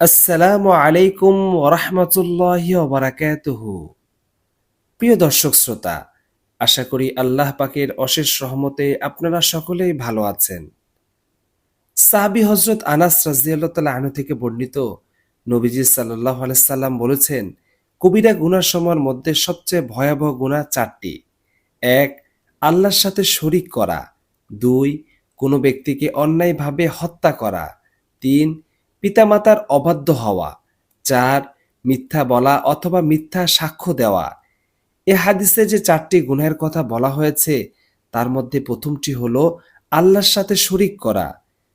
আসসালামু আলাইকুম ওরহমতুল্লাহি ওবারাকাতুহু। প্রিয় দর্শক শ্রোতা, আশা করি আল্লাহ পাকের অশেষ রহমতে আপনারা সকলেই ভালো আছেন। সাহাবী হযরত আনাস রাদিয়াল্লাহু তাআলা আনহু থেকে বর্ণিত, নবীজি সাল্লাল্লাহু আলাইহি সাল্লাম বলেছেন, কবিরা গুনাহ সমূহের মধ্যে সবচেয়ে ভয়াবহ গুনাহ চারটি। ১. আল্লাহর সাথে শরিক করা। ২. কোনো ব্যক্তিকে অন্যায়ভাবে হত্যা করা। ৩. পিতামাতার অবাধ্য হওয়া। ৪. মিথ্যা বলা অথবা মিথ্যা সাক্ষ্য দেওয়া। এ হাদিসে যে চারটি গুনাহের কথা বলা হয়েছে, তার মধ্যে প্রথমটি হলো আল্লাহর সাথে শরিক করা।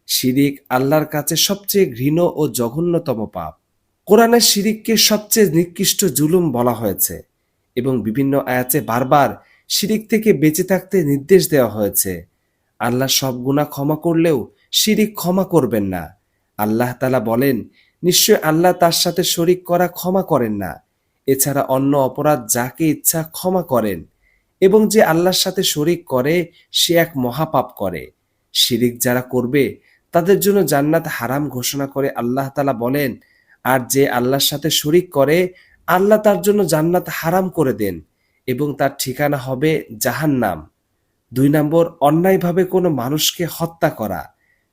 শিরিক আল্লাহর কাছে সবচেয়ে ঘৃণ্য ও জঘন্যতম পাপ। কোরআনে শিরিককে সবচেয়ে নিকৃষ্ট জুলুম বলা হয়েছে এবং বিভিন্ন আয়াতে বারবার শিরিক থেকে বেঁচে থাকতে নির্দেশ দেওয়া হয়েছে। আল্লাহ সব গুনাহ ক্ষমা করলেও শিরিক ক্ষমা করবেন না। আল্লাহ তাআলা বলেন, নিশ্চয় আল্লাহ তার সাথে শরিক করা ক্ষমা করেন না। এছাড়া অন্য অপরাধ যাকে ইচ্ছা ক্ষমা করেন, এবং যে আল্লাহর সাথে শরিক করে সে এক মহাপাপ করে। শিরিক যারা করবে তাদের জন্য জান্নাত হারাম ঘোষণা করে আল্লাহ তাআলা বলেন, আর যে আল্লাহর সাথে শরিক করে আল্লাহ তার জন্য জান্নাত হারাম করে দেন এবং তার ঠিকানা হবে জাহান্নাম। ২ নম্বর, অন্যায়ভাবে কোনো মানুষকে হত্যা করা।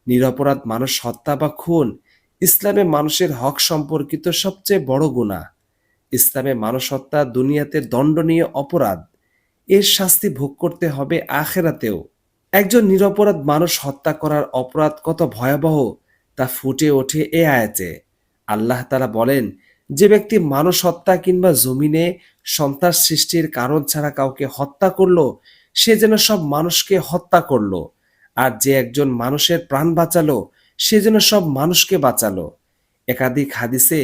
নিরপরাধ মানুষ হত্যা বা খুন ইসলামে মানুষের হক সম্পর্কিত সবচেয়ে বড় গুনাহ। ইসলামে মানুষ হত্যা দুনিয়াতে দণ্ডনীয় অপরাধ। এর শাস্তি ভোগ করতে হবে আখেরাতেও। একজন নিরপরাধ মানুষ হত্যা করার অপরাধ কত ভয়াবহ তা ফুটে ওঠে এ আয়াতে। আল্লাহ তাআলা বলেন, যে ব্যক্তি মানুষ হত্যা কিংবা জমিনে সন্ত্রাস সৃষ্টির কারণ ছাড়া কাউকে হত্যা করলো, সে যেন সব মানুষকে হত্যা করলো। আর যে একজন মানুষের প্রাণ বাঁচালো, সে যেন সব মানুষকে বাঁচালো। একাধিক হাদিসে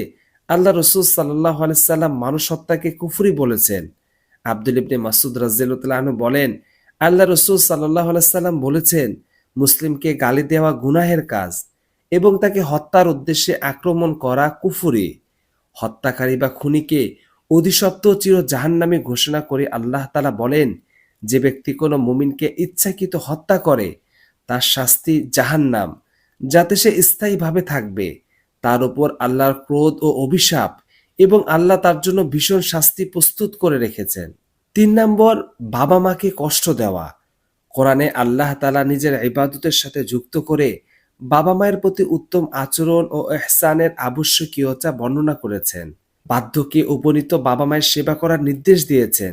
আল্লাহ রসুল সাল্লাল্লাহু আলাইহি সাল্লাম মানুষ হত্যাকে কুফরি বলেছেন। আব্দুল ইবনে মাসউদ রাদিয়াল্লাহু তাআলা আনহু বলেন, আল্লাহ রসুল সাল্লাল্লাহু আলাইহি সাল্লাম বলেছেন, মুসলিমকে গালি দেওয়া গুনাহের কাজ এবং তাকে হত্যার উদ্দেশ্যে আক্রমণ করা কুফরি। হত্যাকারী বা খুনিকে অধিশপ্ত চির জাহান্নামী ঘোষণা করে আল্লাহ তাআলা বলেন, যে ব্যক্তি কোনো মুমিনকে ইচ্ছাকৃত হত্যা করে তার শাস্তি জাহান্নাম, যাতে সে স্থায়ীভাবে থাকবে। তার উপর আল্লাহর ক্রোধ ও অভিশাপ, এবং আল্লাহ তার জন্য ভীষণ শাস্তি প্রস্তুত করে রেখেছেন। ৩ নম্বর, বাবা মাকে কষ্ট দেওয়া। কোরআনে আল্লাহ তাআলা নিজের ইবাদতের সাথে যুক্ত করে বাবা মায়ের প্রতি উত্তম আচরণ ও ইহসানের আবশ্যকীয়তা বর্ণনা করেছেন। বার্ধক্যে উপনীত বাবা মায়ের সেবা করার নির্দেশ দিয়েছেন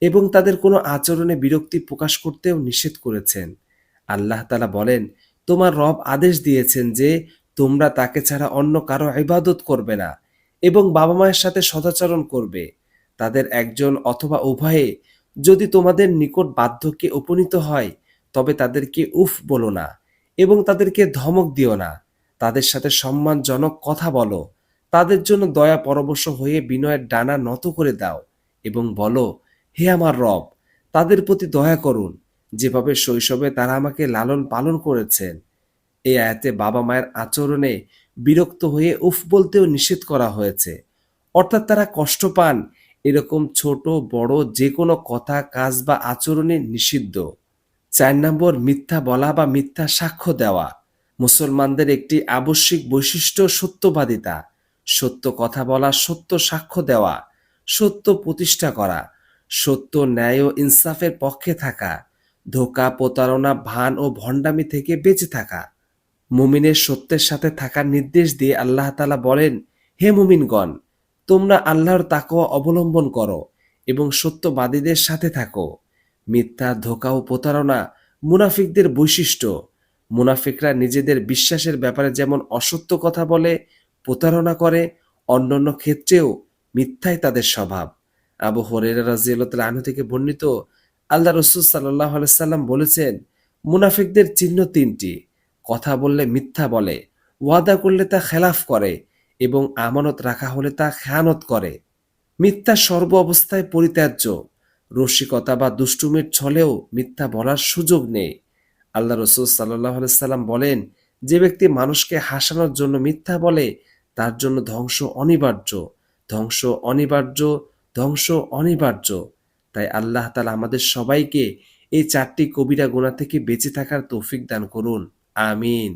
এবং তাদের কোনো আচরণে বিরক্তি প্রকাশ করতেও নিষেধ করেছেন। আল্লাহ তাআলা বলেন, তোমার রব আদেশ দিয়েছেন যে তোমরা তাকে ছাড়া অন্য কারো ইবাদত করবে না এবং বাবা মায়ের সাথে সদাচরণ করবে। তাদের একজন অথবা উভয়ে যদি তোমাদের নিকট বার্ধক্যে উপনীত হয়, তবে তাদেরকে উফ বলো না এবং তাদেরকে ধমক দিও না। তাদের সাথে সম্মানজনক কথা বলো। তাদের জন্য দয়া পরবশ হয়ে বিনয়ের ডানা নত করে দাও এবং বলো, হে আমার রব, তাদের প্রতি দয়া করুন, যেভাবে শৈশবে তারা আমাকে লালন পালন করেছেন। এই আয়াতে বাবা মায়ের আচরণে বিরক্ত হয়ে উফ বলতেও নিষেধ করা হয়েছে, অর্থাৎ তারা কষ্ট পান এরকম ছোট বড় যে কোনো কথা, কাজ বা আচরণে নিষিদ্ধ। ৪ নম্বর, মিথ্যা বলা বা মিথ্যা সাক্ষ্য দেওয়া। মুসলমানদের একটি আবশ্যিক বৈশিষ্ট্য সত্যবাদিতা। সত্য কথা বলা, সত্য সাক্ষ্য দেওয়া, সত্য প্রতিষ্ঠা করা, সত্য ন্যায় ও ইনসাফের পক্ষে থাকা, ধোঁকা প্রতারণা ভান ও ভণ্ডামি থেকে বেঁচে থাকা। মুমিনের সত্যের সাথে থাকার নির্দেশ দিয়ে আল্লাহ তাআলা বলেন, হে মুমিনগণ, তোমরা আল্লাহর তাকওয়া অবলম্বন করো এবং সত্যবাদীদের সাথে থাকো। মিথ্যা, ধোঁকা ও প্রতারণা মুনাফিকদের বৈশিষ্ট্য। মুনাফিকরা নিজেদের বিশ্বাসের ব্যাপারে যেমন অসত্য কথা বলে, প্রতারণা করে, অন্যান্য ক্ষেত্রেও মিথ্যাই তাদের স্বভাব। আবু হুরায়রা রাদিয়াল্লাহু তাআলা আনহু থেকে বর্ণিত, আল্লাহ রাসূল সাল্লাল্লাহু আলাইহি সাল্লাম বলেছেন, মুনাফিকদের চিহ্ন ৩টি। কথা বললে মিথ্যা বলে, ওয়াদা করলে তা খেলাফ করে এবং আমানত রাখা হলে তা খেয়ানত করে। মিথ্যা সর্ব অবস্থায় পরিত্যাজ্য। রসিকতা বা দুষ্টুমির ছলেও মিথ্যা বলার সুযোগ নেই। আল্লাহ রসুল সাল্লাল্লাহু আলাইহি সাল্লাম বলেন, যে ব্যক্তি মানুষকে হাসানোর জন্য মিথ্যা বলে তার জন্য ধ্বংস অনিবার্য, ধ্বংস অনিবার্য, ধ্বংস অনিবার্য। তাই আল্লাহ তাআলা আমাদের সবাইকে এই ৪টি কবিরা গুনাহ থেকে বেঁচে থাকার তৌফিক দান করুন। আমিন।